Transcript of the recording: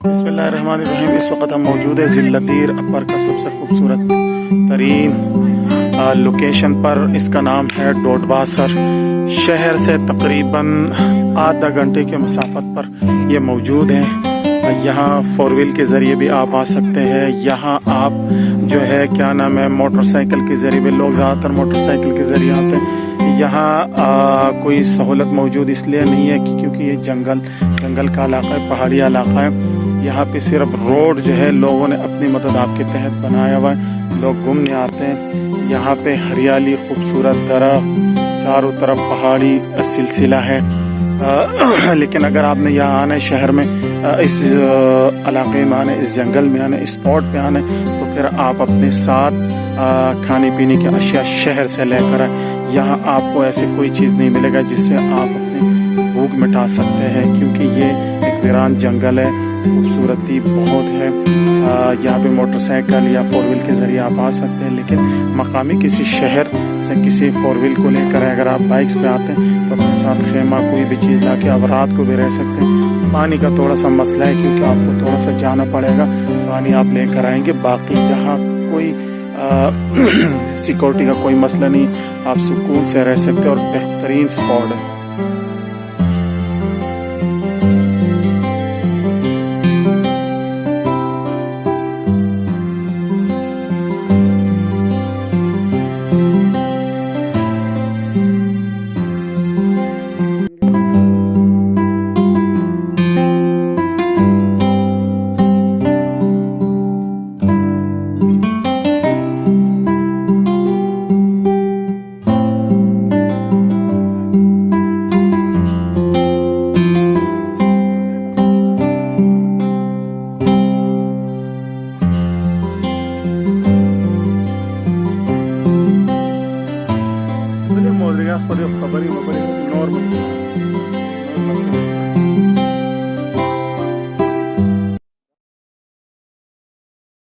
बिस्मिल्लाहिर्रहमानिर्रहीम। इस वक्त हम मौजूद है ज़िल्लतीर अपर का सबसे खूबसूरत तरीन लोकेशन पर। इसका नाम है डोडवासर। शहर से तकरीबन आधा घंटे के मसाफत पर ये मौजूद है। यहाँ 4 व्हील के ज़रिए भी आप आ सकते हैं। यहाँ आप जो है क्या नाम है मोटरसाइकिल के ज़रिए भी, लोग ज़्यादातर मोटरसाइकिल के ज़रिए आते हैं। यहाँ कोई सहूलत मौजूद इसलिए नहीं है क्योंकि ये जंगल का इलाका है, पहाड़ी इलाका है। यहाँ पे सिर्फ रोड जो है लोगों ने अपनी मदद आपके तहत बनाया हुआ है। लोग घूमने आते हैं। यहाँ पे हरियाली, खूबसूरत दरख्त, चारों तरफ पहाड़ी सिलसिला है। लेकिन अगर आपने यहाँ आना है शहर में, इस इलाके में आना है, इस जंगल में आना है, इस स्पॉट पे आना है, तो फिर आप अपने साथ खाने पीने की अशिया शहर से लेकर आए। यहाँ आपको ऐसी कोई चीज़ नहीं मिलेगा जिससे आप अपनी भूख मिटा सकते हैं, क्योंकि ये एक वीरान जंगल है। खूबसूरती बहुत है। यहाँ पे मोटरसाइकिल या 4 व्हील के ज़रिए आप आ सकते हैं, लेकिन मकामी किसी शहर से किसी 4 व्हील को लेकर अगर आप बाइक्स पे आते हैं तो अपने साथ खेमा कोई भी चीज़ लाके आप रात को भी रह सकते हैं। पानी का थोड़ा सा मसला है क्योंकि आपको थोड़ा सा जाना पड़ेगा। पानी आप लेकर आएंगे। बाकी यहाँ कोई सिक्योरिटी का कोई मसला नहीं, आप सुकून से रह सकते हैं और बेहतरीन स्पॉट है। خذ خبري نورمال